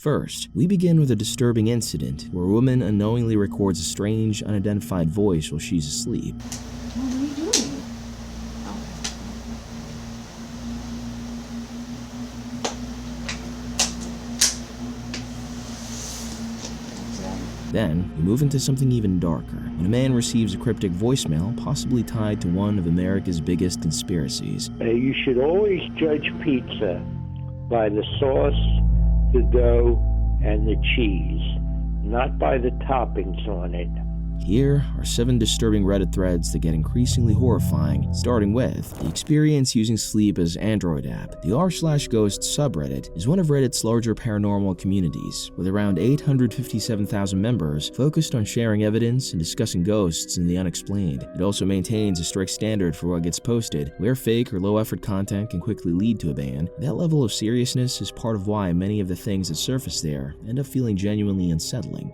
First, we begin with a disturbing incident where a woman unknowingly records a strange, unidentified voice while she's asleep. What are you doing? Then, we move into something even darker, when a man receives a cryptic voicemail possibly tied to one of America's biggest conspiracies. You should always judge pizza by the sauce, the dough, and the cheese, not by the toppings on it. Here are 7 disturbing Reddit threads that get increasingly horrifying, starting with the experience using sleep as Android app. The r/ghost subreddit is one of Reddit's larger paranormal communities, with around 857,000 members focused on sharing evidence and discussing ghosts and the unexplained. It also maintains a strict standard for what gets posted, where fake or low-effort content can quickly lead to a ban. That level of seriousness is part of why many of the things that surface there end up feeling genuinely unsettling.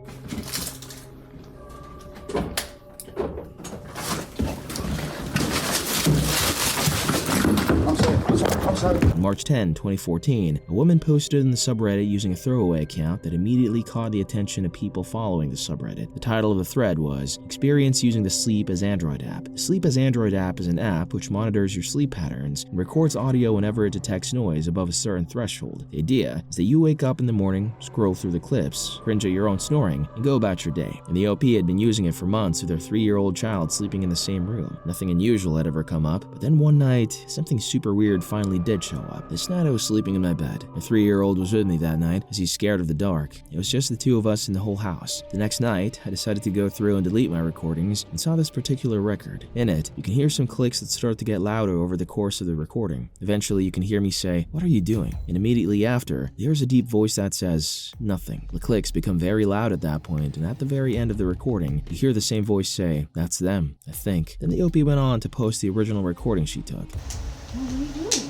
On March 10, 2014, a woman posted in the subreddit using a throwaway account that immediately caught the attention of people following the subreddit. The title of the thread was, "Experience using the Sleep as Android app." The Sleep as Android app is an app which monitors your sleep patterns and records audio whenever it detects noise above a certain threshold. The idea is that you wake up in the morning, scroll through the clips, cringe at your own snoring, and go about your day. And the OP had been using it for months with their 3-year-old child sleeping in the same room. Nothing unusual had ever come up, but then one night, something super weird finally did show up. This night I was sleeping in my bed. My 3-year-old was with me that night, as he's scared of the dark. It was just the 2 of us in the whole house. The next night, I decided to go through and delete my recordings and saw this particular record. In it, you can hear some clicks that start to get louder over the course of the recording. Eventually, you can hear me say, "What are you doing?" And immediately after, there's a deep voice that says, "Nothing." The clicks become very loud at that point, and at the very end of the recording, you hear the same voice say, "That's them, I think." Then the OP went on to post the original recording she took. What are you doing?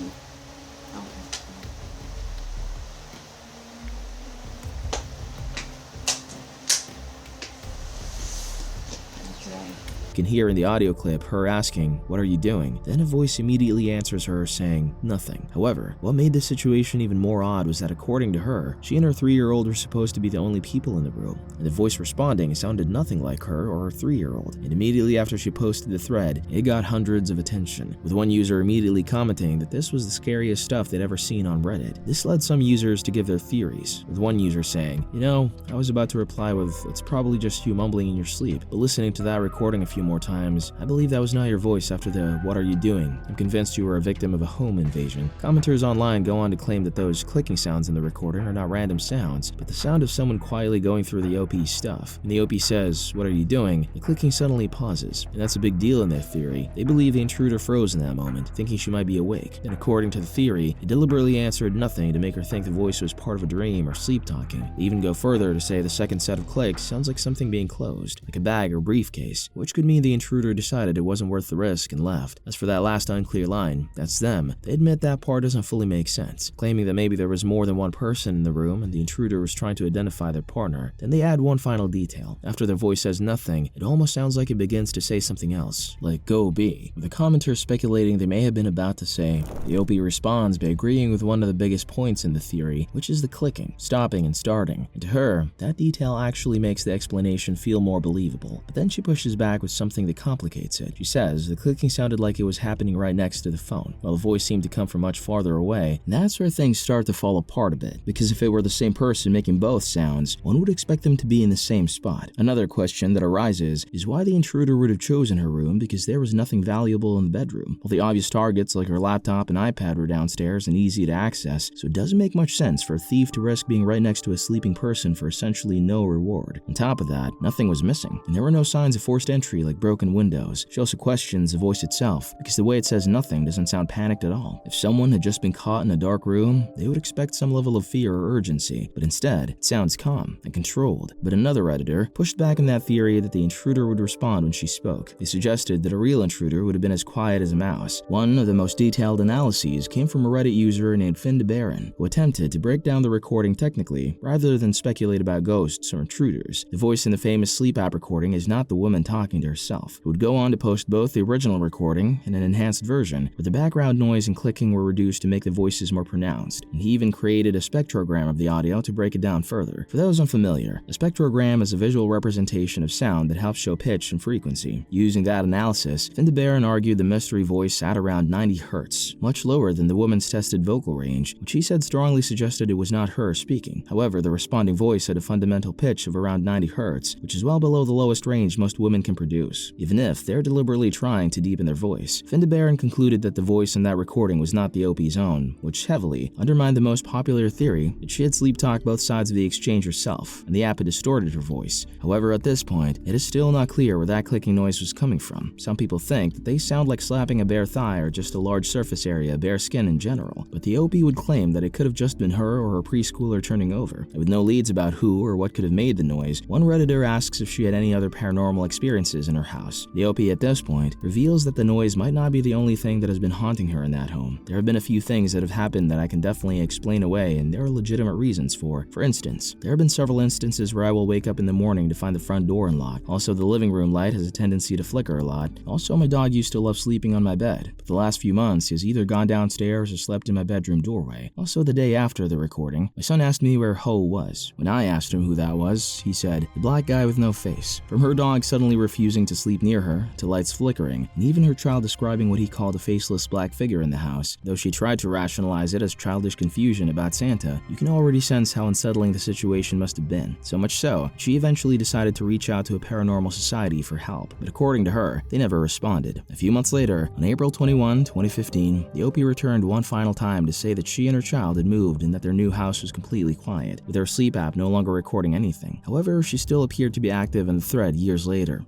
You can hear in the audio clip her asking, "What are you doing?" Then a voice immediately answers her saying, "Nothing." However, what made this situation even more odd was that according to her, she and her 3-year-old were supposed to be the only people in the room, and the voice responding sounded nothing like her or her 3-year-old. And immediately after she posted the thread, it got hundreds of attention, with one user immediately commenting that this was the scariest stuff they'd ever seen on Reddit. This led some users to give their theories, with one user saying, I was about to reply with, "It's probably just you mumbling in your sleep, but listening to that recording a few more times, I believe that was not your voice after the 'What are you doing?' I'm convinced you were a victim of a home invasion." Commenters online go on to claim that those clicking sounds in the recording are not random sounds, but the sound of someone quietly going through the OP's stuff. When the OP says, "What are you doing?" the clicking suddenly pauses, and that's a big deal in their theory. They believe the intruder froze in that moment, thinking she might be awake. And according to the theory, it deliberately answered nothing to make her think the voice was part of a dream or sleep talking. They even go further to say the second set of clicks sounds like something being closed, like a bag or briefcase, which could mean the intruder decided it wasn't worth the risk and left. As for that last unclear line, "That's them," they admit that part doesn't fully make sense, claiming that maybe there was more than one person in the room and the intruder was trying to identify their partner. Then they add one final detail. After their voice says nothing, it almost sounds like it begins to say something else, like "Go B," with the commenters speculating they may have been about to say. The OP responds by agreeing with one of the biggest points in the theory, which is the clicking, stopping, and starting. And to her, that detail actually makes the explanation feel more believable. But then she pushes back with something that complicates it. She says the clicking sounded like it was happening right next to the phone, while the voice seemed to come from much farther away. And that's where things start to fall apart a bit, because if it were the same person making both sounds, one would expect them to be in the same spot. Another question that arises is why the intruder would have chosen her room, because there was nothing valuable in the bedroom. All the obvious targets like her laptop and iPad were downstairs and easy to access, so it doesn't make much sense for a thief to risk being right next to a sleeping person for essentially no reward. On top of that, nothing was missing, and there were no signs of forced entry like broken windows. She also questions the voice itself, because the way it says nothing doesn't sound panicked at all. If someone had just been caught in a dark room, they would expect some level of fear or urgency, but instead, it sounds calm and controlled. But another Redditor pushed back on that theory that the intruder would respond when she spoke. They suggested that a real intruder would have been as quiet as a mouse. One of the most detailed analyses came from a Reddit user named Findebaron, who attempted to break down the recording technically, rather than speculate about ghosts or intruders. The voice in the famous sleep app recording is not the woman talking to herself. herself, who would go on to post both the original recording and an enhanced version, where the background noise and clicking were reduced to make the voices more pronounced, and he even created a spectrogram of the audio to break it down further. For those unfamiliar, a spectrogram is a visual representation of sound that helps show pitch and frequency. Using that analysis, Findebaran argued the mystery voice sat around 90 Hz, much lower than the woman's tested vocal range, which he said strongly suggested it was not her speaking. However, the responding voice had a fundamental pitch of around 90 Hz, which is well below the lowest range most women can produce, even if they're deliberately trying to deepen their voice. Findebaran concluded that the voice in that recording was not the OP's own, which heavily undermined the most popular theory that she had sleep-talked both sides of the exchange herself, and the app had distorted her voice. However, at this point, it is still not clear where that clicking noise was coming from. Some people think that they sound like slapping a bare thigh or just a large surface area, bare skin in general, but the OP would claim that it could have just been her or her preschooler turning over. And with no leads about who or what could have made the noise, one Redditor asks if she had any other paranormal experiences in her house. The OP at this point reveals that the noise might not be the only thing that has been haunting her in that home. There have been a few things that have happened that I can definitely explain away, and there are legitimate reasons for. For instance, there have been several instances where I will wake up in the morning to find the front door unlocked. Also, the living room light has a tendency to flicker a lot. Also, my dog used to love sleeping on my bed, but the last few months he has either gone downstairs or slept in my bedroom doorway. Also, the day after the recording, my son asked me where Ho was. When I asked him who that was, he said, "The black guy with no face." From her dog suddenly refusing to sleep near her, to lights flickering, and even her child describing what he called a faceless black figure in the house. Though she tried to rationalize it as childish confusion about Santa, you can already sense how unsettling the situation must have been. So much so, she eventually decided to reach out to a paranormal society for help, but according to her, they never responded. A few months later, on April 21, 2015, the OP returned one final time to say that she and her child had moved and that their new house was completely quiet, with her sleep app no longer recording anything. However, she still appeared to be active in the thread years later.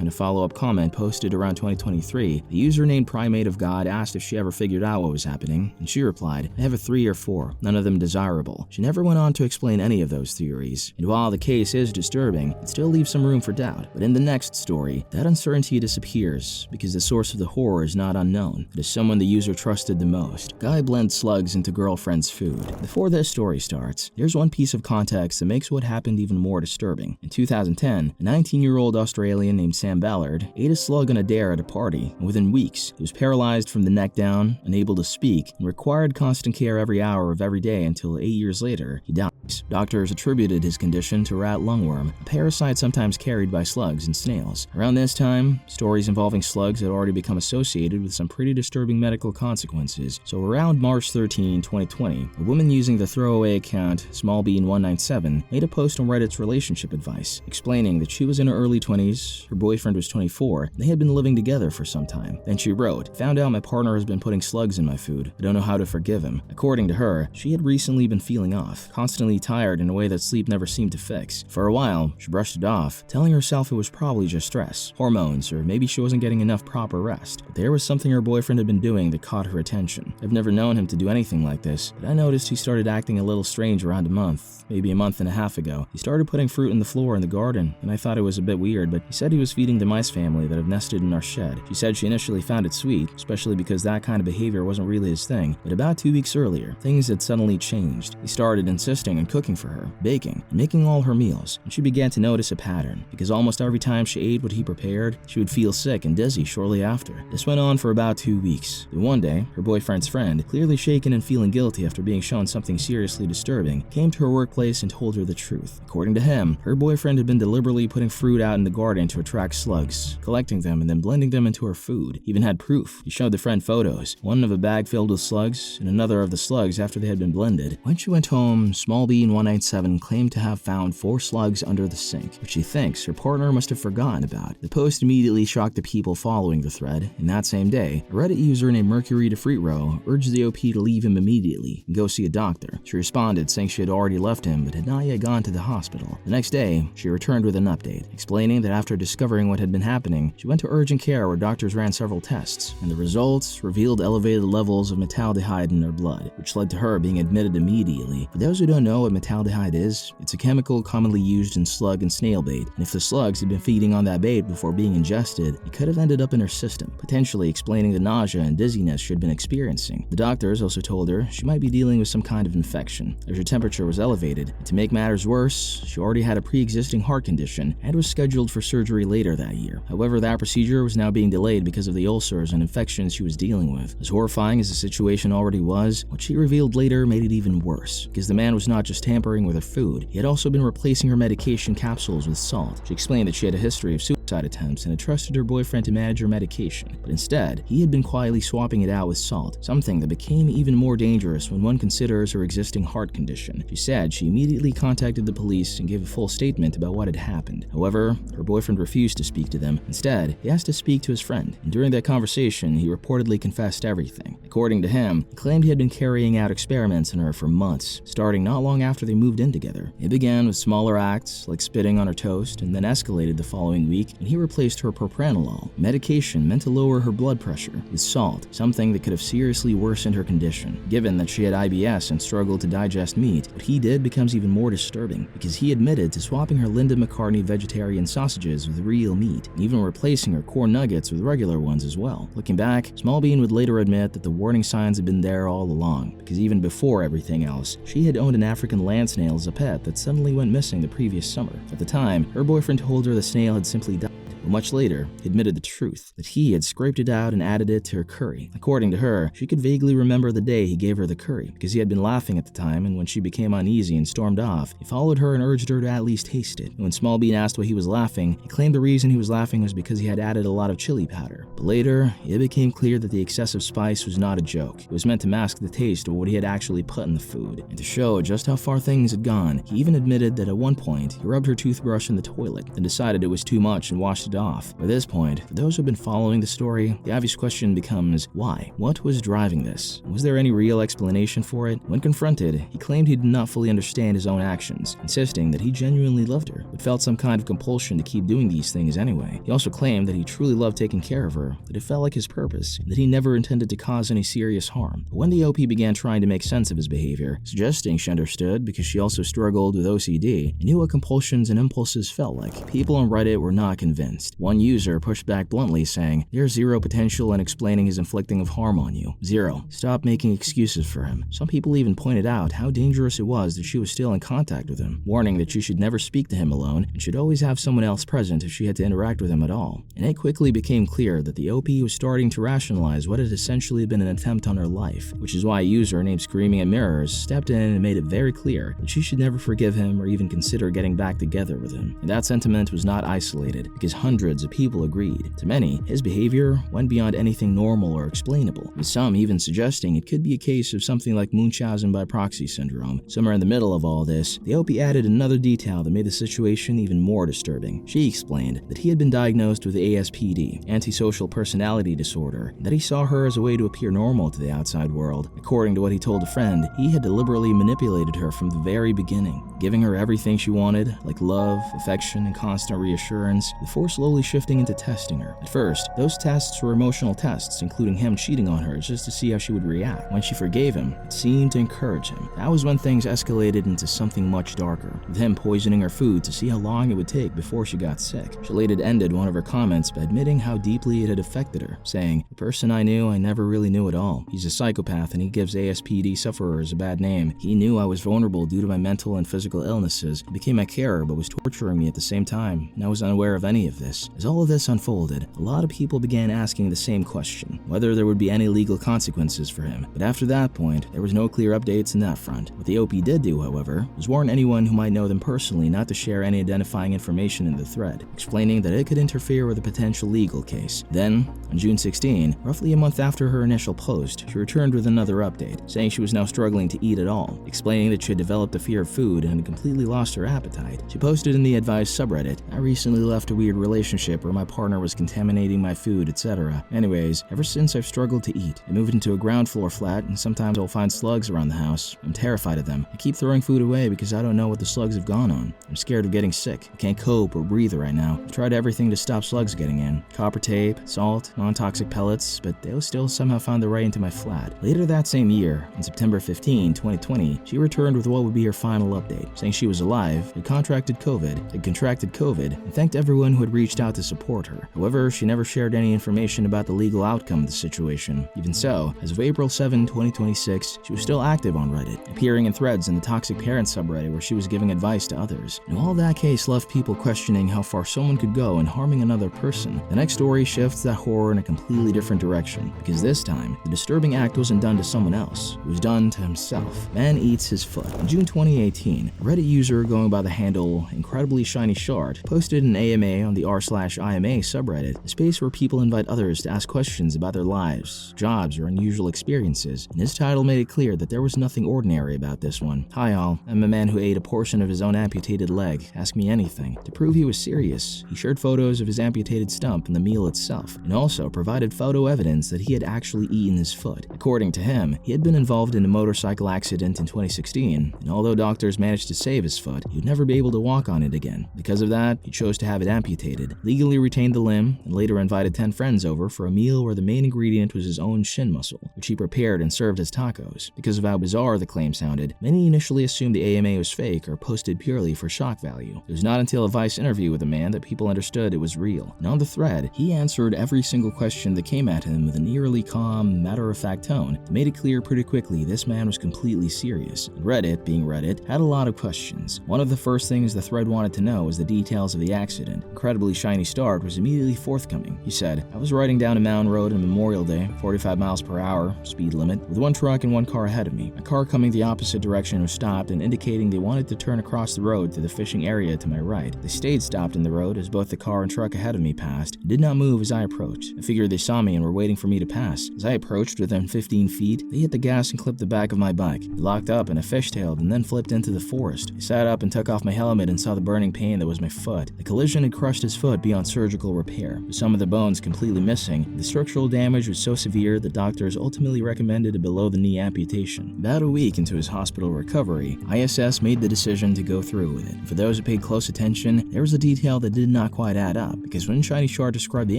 In a follow-up comment posted around 2023, a user named Primate of God asked if she ever figured out what was happening, and she replied, "I have a 3 or 4, none of them desirable." She never went on to explain any of those theories, and while the case is disturbing, it still leaves some room for doubt. But in the next story, that uncertainty disappears because the source of the horror is not unknown. It is someone the user trusted the most. Guy blends slugs into girlfriend's food. Before this story starts, there's one piece of context that makes what happened even more disturbing. In 2010, a 19-year-old Australian named Sam Ballard ate a slug on a dare at a party, and within weeks, he was paralyzed from the neck down, unable to speak, and required constant care every hour of every day until 8 years later, he died. Doctors attributed his condition to rat lungworm, a parasite sometimes carried by slugs and snails. Around this time, stories involving slugs had already become associated with some pretty disturbing medical consequences. So around March 13, 2020, a woman using the throwaway account smallbean197 made a post on Reddit's relationship advice, explaining that she was in her early 20s, her boyfriend was 24, and they had been living together for some time. Then she wrote, "Found out my partner has been putting slugs in my food. I don't know how to forgive him." According to her, she had recently been feeling off, constantly tired in a way that sleep never seemed to fix. For a while, she brushed it off, telling herself it was probably just stress, hormones, or maybe she wasn't getting enough proper rest. But there was something her boyfriend had been doing that caught her attention. I've never known him to do anything like this, but I noticed he started acting a little strange around a month, maybe a month and a half ago. He started putting fruit in the floor in the garden, and I thought it was a bit weird, but he said he was feeding the mice family that have nested in our shed. She said she initially found it sweet, especially because that kind of behavior wasn't really his thing, but about 2 weeks earlier, things had suddenly changed. He started insisting on cooking for her, baking, and making all her meals, and she began to notice a pattern, because almost every time she ate what he prepared, she would feel sick and dizzy shortly after. This went on for about 2 weeks. Then one day, her boyfriend's friend, clearly shaken and feeling guilty after being shown something seriously disturbing, came to her workplace and told her the truth. According to him, her boyfriend had been deliberately putting fruit out in the garden to attract slugs, collecting them and then blending them into her food. He even had proof. He showed the friend photos, one of a bag filled with slugs and another of the slugs after they had been blended. When she went home, smallbean197 claimed to have found 4 slugs under the sink, which she thinks her partner must have forgotten about. The post immediately shocked the people following the thread, and that same day, a Reddit user named Mercury DeFreetro urged the OP to leave him immediately and go see a doctor. She responded saying she had already left him but had not yet gone to the hospital. The next day, she returned with an update, explaining that after discovering what had been happening, she went to urgent care where doctors ran several tests, and the results revealed elevated levels of metaldehyde in her blood, which led to her being admitted immediately. For those who don't know what metaldehyde is, it's a chemical commonly used in slug and snail bait, and if the slugs had been feeding on that bait before being ingested, it could have ended up in her system, potentially explaining the nausea and dizziness she had been experiencing. The doctors also told her she might be dealing with some kind of infection, as her temperature was elevated, and to make matters worse, she already had a pre-existing heart condition and was scheduled for surgery later that year. However, that procedure was now being delayed because of the ulcers and infections she was dealing with. As horrifying as the situation already was, what she revealed later made it even worse, because the man was not just tampering with her food, he had also been replacing her medication capsules with salt. She explained that she had a history of suicide attempts and had trusted her boyfriend to manage her medication, but instead, he had been quietly swapping it out with salt, something that became even more dangerous when one considers her existing heart condition. She said she immediately contacted the police and gave a full statement about what had happened. However, her boyfriend refused to speak to them. Instead, he asked to speak to his friend, and during that conversation, he reportedly confessed everything. According to him, he claimed he had been carrying out experiments on her for months, starting not long after they moved in together. It began with smaller acts, like spitting on her toast, and then escalated the following week, and he replaced her propranolol, medication meant to lower her blood pressure, with salt, something that could have seriously worsened her condition. Given that she had IBS and struggled to digest meat, what he did becomes even more disturbing, because he admitted to swapping her Linda McCartney vegetarian sausages with real meat, and even replacing her corn nuggets with regular ones as well. Looking back, Smallbean would later admit that the warning signs had been there all along, because even before everything else, she had owned an African land snail as a pet that suddenly went missing the previous summer. At the time, her boyfriend told her the snail had simply died. But much later, he admitted the truth, that he had scraped it out and added it to her curry. According to her, she could vaguely remember the day he gave her the curry, because he had been laughing at the time, and when she became uneasy and stormed off, he followed her and urged her to at least taste it. And when Smallbean asked why he was laughing, he claimed the reason he was laughing was because he had added a lot of chili powder. But later, it became clear that the excessive spice was not a joke. It was meant to mask the taste of what he had actually put in the food. And to show just how far things had gone, he even admitted that at one point, he rubbed her toothbrush in the toilet, then decided it was too much and washed it off. By this point, for those who have been following the story, the obvious question becomes, why? What was driving this? Was there any real explanation for it? When confronted, he claimed he did not fully understand his own actions, insisting that he genuinely loved her, but felt some kind of compulsion to keep doing these things anyway. He also claimed that he truly loved taking care of her, that it felt like his purpose, and that he never intended to cause any serious harm. But when the OP began trying to make sense of his behavior, suggesting she understood because she also struggled with OCD and knew what compulsions and impulses felt like, people on Reddit were not convinced. One user pushed back bluntly, saying, "There's zero potential in explaining his inflicting of harm on you. Zero. Stop making excuses for him." Some people even pointed out how dangerous it was that she was still in contact with him, warning that she should never speak to him alone and should always have someone else present if she had to interact with him at all. And it quickly became clear that the OP was starting to rationalize what had essentially been an attempt on her life, which is why a user named Screaming at Mirrors stepped in and made it very clear that she should never forgive him or even consider getting back together with him. And that sentiment was not isolated, because hundreds of people agreed. To many, his behavior went beyond anything normal or explainable, with some even suggesting it could be a case of something like Munchausen by proxy syndrome. Somewhere in the middle of all this, the OP added another detail that made the situation even more disturbing. She explained that he had been diagnosed with ASPD, antisocial personality disorder, and that he saw her as a way to appear normal to the outside world. According to what he told a friend, he had deliberately manipulated her from the very beginning, giving her everything she wanted, like love, affection, and constant reassurance, before slowly shifting into testing her. At first, those tests were emotional tests, including him cheating on her just to see how she would react. When she forgave him, it seemed to encourage him. That was when things escalated into something much darker, with him poisoning her food to see how long it would take before she got sick. She later ended one of her comments by admitting how deeply it had affected her, saying, "The person I knew, I never really knew at all. He's a psychopath and he gives ASPD sufferers a bad name. He knew I was vulnerable due to my mental and physical illnesses. He became my carer but was torturing me at the same time, and I was unaware of any of this." As all of this unfolded, a lot of people began asking the same question, whether there would be any legal consequences for him. But after that point, there was no clear updates in that front. What the OP did do, however, was warn anyone who might know them personally not to share any identifying information in the thread, explaining that it could interfere with a potential legal case. Then, on June 16, roughly a month after her initial post, she returned with another update, saying she was now struggling to eat at all, explaining that she had developed a fear of food and had completely lost her appetite. She posted in the advised subreddit, "I recently left a weird relationship where my partner was contaminating my food, etc. Anyways, ever since I've struggled to eat. I moved into a ground floor flat and sometimes I'll find slugs around the house. I'm terrified of them. I keep throwing food away because I don't know what the slugs have gone on. I'm scared of getting sick. I can't cope or breathe right now. I've tried everything to stop slugs getting in. Copper tape, salt, non-toxic pellets, but they still somehow found their way into my flat." Later that same year, on September 15, 2020, she returned with what would be her final update, saying she was alive, had contracted COVID, and thanked everyone who had reached reached out to support her. However, she never shared any information about the legal outcome of the situation. Even so, as of April 7, 2026, she was still active on Reddit, appearing in threads in the Toxic Parent subreddit where she was giving advice to others. And while that case left people questioning how far someone could go in harming another person, the next story shifts that horror in a completely different direction, because this time, the disturbing act wasn't done to someone else, it was done to himself. Man eats his foot. In June 2018, a Reddit user going by the handle Incredibly Shiny Shard posted an AMA on the r/IMA subreddit, a space where people invite others to ask questions about their lives, jobs, or unusual experiences, and his title made it clear that there was nothing ordinary about this one. Hi all, I'm a man who ate a portion of his own amputated leg. Ask me anything. To prove he was serious, he shared photos of his amputated stump and the meal itself, and also provided photo evidence that he had actually eaten his foot. According to him, he had been involved in a motorcycle accident in 2016, and although doctors managed to save his foot, he would never be able to walk on it again. Because of that, he chose to have it amputated, legally retained the limb, and later invited 10 friends over for a meal where the main ingredient was his own shin muscle, which he prepared and served as tacos. Because of how bizarre the claim sounded, many initially assumed the AMA was fake or posted purely for shock value. It was not until a Vice interview with the man that people understood it was real. And on the thread, he answered every single question that came at him with an eerily calm, matter-of-fact tone that made it clear pretty quickly this man was completely serious. And Reddit, being Reddit, had a lot of questions. One of the first things the thread wanted to know was the details of the accident. Incredibly Shiny Start was immediately forthcoming. He said, I was riding down a mountain road on Memorial Day, 45 miles per hour, speed limit, with one truck and one car ahead of me. A car coming the opposite direction was stopped and indicating they wanted to turn across the road to the fishing area to my right. They stayed stopped in the road as both the car and truck ahead of me passed and did not move as I approached. I figured they saw me and were waiting for me to pass. As I approached within 15 feet, they hit the gas and clipped the back of my bike. They locked up and I fishtailed and then flipped into the forest. I sat up and took off my helmet and saw the burning pain that was my foot. The collision had crushed his foot beyond surgical repair, with some of the bones completely missing. The structural damage was so severe that doctors ultimately recommended a below-the-knee amputation. About a week into his hospital recovery, ISS made the decision to go through with it. For those who paid close attention, there was a detail that did not quite add up, because when Shiny Shard described the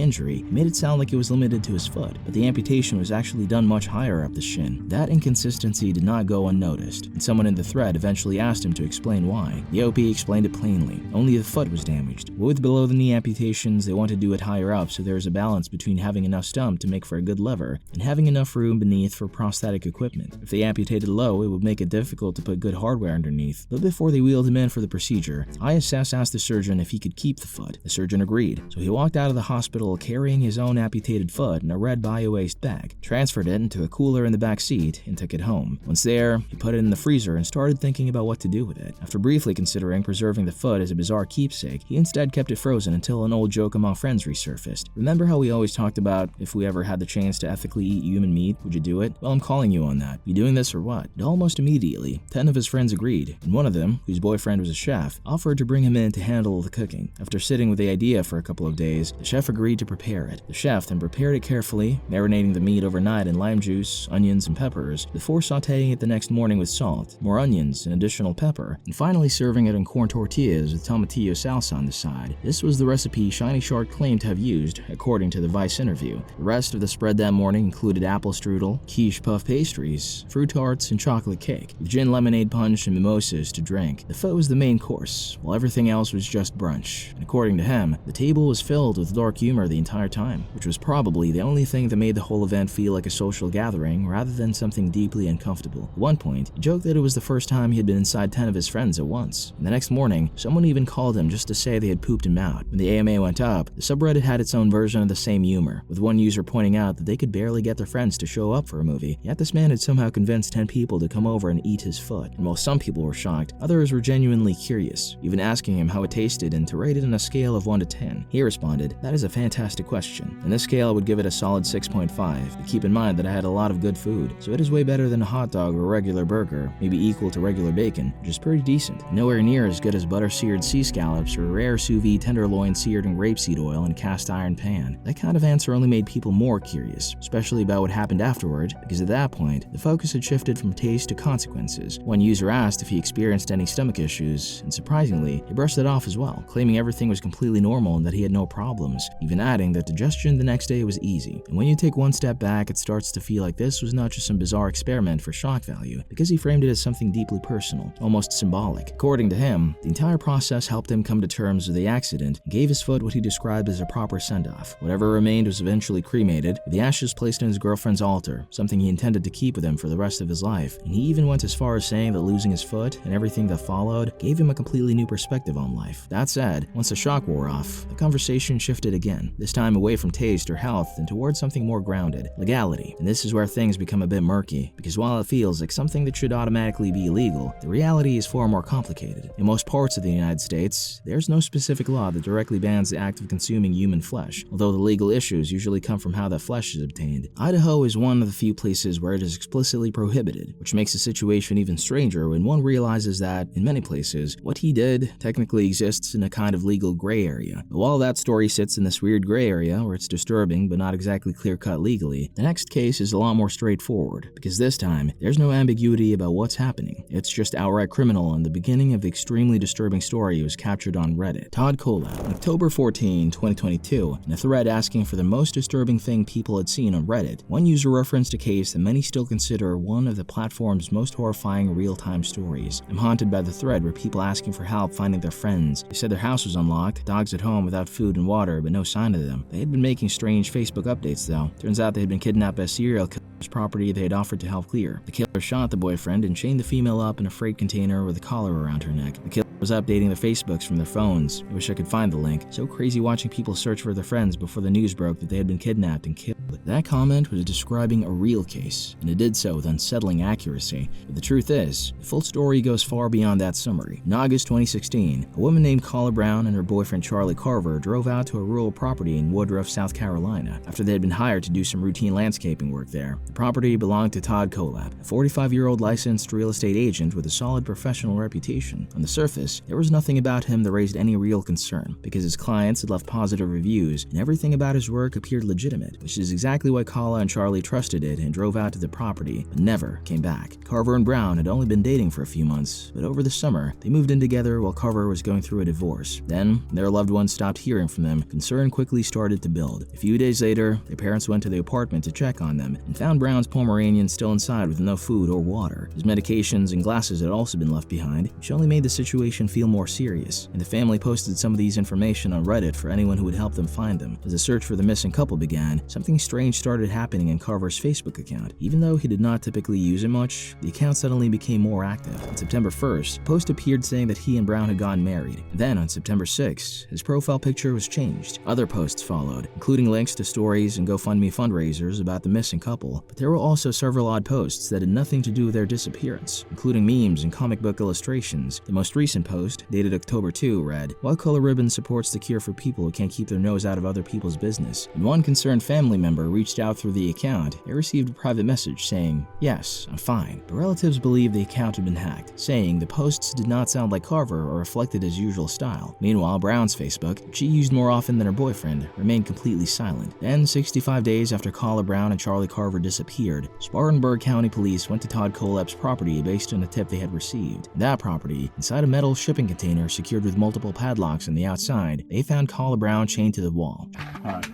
injury, he made it sound like it was limited to his foot, but the amputation was actually done much higher up the shin. That inconsistency did not go unnoticed, and someone in the thread eventually asked him to explain why. The OP explained it plainly. Only the foot was damaged. With below-the-knee amputations, they want to do it higher up so there is a balance between having enough stump to make for a good lever and having enough room beneath for prosthetic equipment. If they amputated low, it would make it difficult to put good hardware underneath. But before they wheeled him in for the procedure, ISS asked the surgeon if he could keep the foot. The surgeon agreed, so he walked out of the hospital carrying his own amputated foot in a red bio-waste bag, transferred it into a cooler in the back seat, and took it home. Once there, he put it in the freezer and started thinking about what to do with it. After briefly considering preserving the foot as a bizarre keepsake, he instead kept it frozen until an old joke among friends resurfaced. Remember how we always talked about if we ever had the chance to ethically eat human meat, would you do it? Well, I'm calling you on that. You doing this or what? And almost immediately, 10 of his friends agreed, and one of them, whose boyfriend was a chef, offered to bring him in to handle the cooking. After sitting with the idea for a couple of days, the chef agreed to prepare it. The chef then prepared it carefully, marinating the meat overnight in lime juice, onions, and peppers, before sauteing it the next morning with salt, more onions, and additional pepper, and finally serving it in corn tortillas with tomatillo salsa on the side. This was the recipe Shiny Shard claimed to have used, according to the Vice interview. The rest of the spread that morning included apple strudel, quiche puff pastries, fruit tarts, and chocolate cake, with gin lemonade punch and mimosas to drink. The foot was the main course, while everything else was just brunch. And according to him, the table was filled with dark humor the entire time, which was probably the only thing that made the whole event feel like a social gathering rather than something deeply uncomfortable. At one point, he joked that it was the first time he had been inside 10 of his friends at once. And the next morning, someone even called him just to say they had pooped him out. When the AMA went up, the subreddit had its own version of the same humor, with one user pointing out that they could barely get their friends to show up for a movie, yet this man had somehow convinced 10 people to come over and eat his foot. And while some people were shocked, others were genuinely curious, even asking him how it tasted and to rate it on a scale of 1 to 10. He responded, "That is a fantastic question. In this scale, I would give it a solid 6.5, but keep in mind that I had a lot of good food, so it is way better than a hot dog or a regular burger, maybe equal to regular bacon, which is pretty decent. Nowhere near as good as butter-seared sea scallops or rare sous vide tenderloin seared in rapeseed oil in a cast iron pan." That kind of answer only made people more curious, especially about what happened afterward, because at that point, the focus had shifted from taste to consequences. One user asked if he experienced any stomach issues, and surprisingly, he brushed it off as well, claiming everything was completely normal and that he had no problems, even adding that digestion the next day was easy. And when you take one step back, it starts to feel like this was not just some bizarre experiment for shock value, because he framed it as something deeply personal, almost symbolic. According to him, the entire process helped him come to terms with the accident and gave gave his foot what he described as a proper send-off. Whatever remained was eventually cremated, with the ashes placed in his girlfriend's altar, something he intended to keep with him for the rest of his life. And he even went as far as saying that losing his foot and everything that followed gave him a completely new perspective on life. That said, once the shock wore off, the conversation shifted again, this time away from taste or health and towards something more grounded, legality. And this is where things become a bit murky, because while it feels like something that should automatically be illegal, the reality is far more complicated. In most parts of the United States, there's no specific law that directly bans the act of consuming human flesh, although the legal issues usually come from how that flesh is obtained. Idaho is one of the few places where it is explicitly prohibited, which makes the situation even stranger when one realizes that, in many places, what he did technically exists in a kind of legal gray area. But while that story sits in this weird gray area where it's disturbing but not exactly clear-cut legally, the next case is a lot more straightforward, because this time, there's no ambiguity about what's happening. It's just outright criminal, and the beginning of the extremely disturbing story was captured on Reddit. Todd Kolab, on October 14, 2022, in a thread asking for the most disturbing thing people had seen on Reddit, one user referenced a case that many still consider one of the platform's most horrifying real-time stories. I'm haunted by the thread where people asking for help finding their friends. They said their house was unlocked, dogs at home without food and water, but no sign of them. They had been making strange Facebook updates though. Turns out they had been kidnapped by a serial killer whose property they had offered to help clear. The killer shot the boyfriend and chained the female up in a freight container with a collar around her neck. The killer was updating their Facebooks from their phones. I wish I could find the link. So crazy watching people search for their friends before the news broke that they had been kidnapped and killed. That comment was describing a real case, and it did so with unsettling accuracy. But the truth is, the full story goes far beyond that summary. In August 2016, a woman named Carla Brown and her boyfriend Charlie Carver drove out to a rural property in Woodruff, South Carolina, after they had been hired to do some routine landscaping work there. The property belonged to Todd Kolab, a 45-year-old licensed real estate agent with a solid professional reputation. On the surface, there was nothing about him that raised any real concern, because his clients had left positive reviews, and everything about his work appeared legitimate, which is exactly why Carla and Charlie trusted it and drove out to the property, but never came back. Carver and Brown had only been dating for a few months, but over the summer, they moved in together while Carver was going through a divorce. Then, their loved ones stopped hearing from them. Concern quickly started to build. A few days later, their parents went to the apartment to check on them and found Brown's Pomeranian still inside with no food or water. His medications and glasses had also been left behind, which only made the situation feel more serious, and the family posted some of these information on Reddit for anyone who would help them find them. As the search for the missing couple began, something strange started happening in Carver's Facebook account. Even though he did not typically use it much, the account suddenly became more active. On September 1st, a post appeared saying that he and Brown had gotten married. Then, on September 6th, his profile picture was changed. Other posts followed, including links to stories and GoFundMe fundraisers about the missing couple, but there were also several odd posts that had nothing to do with their disappearance, including memes and comic book illustrations. The most recent post, dated October 2, read, "While Color Ribbon supports the cure for people who can't keep their nose out of other people's business." When one concerned family member reached out through the account, they received a private message saying, "Yes, I'm fine." The relatives believed the account had been hacked, saying the posts did not sound like Carver or reflected his usual style. Meanwhile, Brown's Facebook, which she used more often than her boyfriend, remained completely silent. Then, 65 days after Carla Brown and Charlie Carver disappeared, Spartanburg County Police went to Todd Kolab's property based on a tip they had received. In that property, inside a metal shipping container secured with multiple padlocks on the outside, they found Carla Brown chained to the wall. Alright.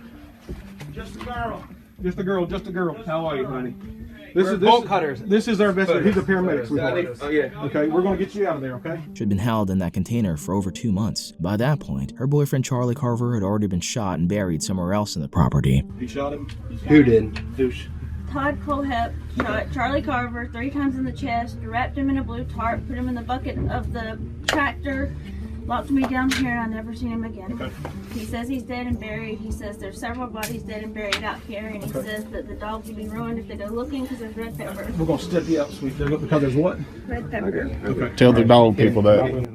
Just a girl. Just a girl, just a girl. How are you, honey? This is bolt cutters. This is our best. He's a paramedic, sweetheart. Oh yeah. Okay, we're gonna get you out of there, okay? She had been held in that container for over 2 months. By that point, her boyfriend Charlie Carver had already been shot and buried somewhere else in the property. He shot him? Who did? Douche. Todd Kolab shot Charlie Carver 3 times in the chest, wrapped him in a blue tarp, put him in the bucket of the tractor, locked me down here, and I never seen him again. Okay. He says he's dead and buried. He says there's several bodies dead and buried out here, and he says that the dogs will be ruined if they go looking because there's red pepper. We're gonna step you out, sweet. Because there's what? Red pepper. Okay. Tell the dog people that.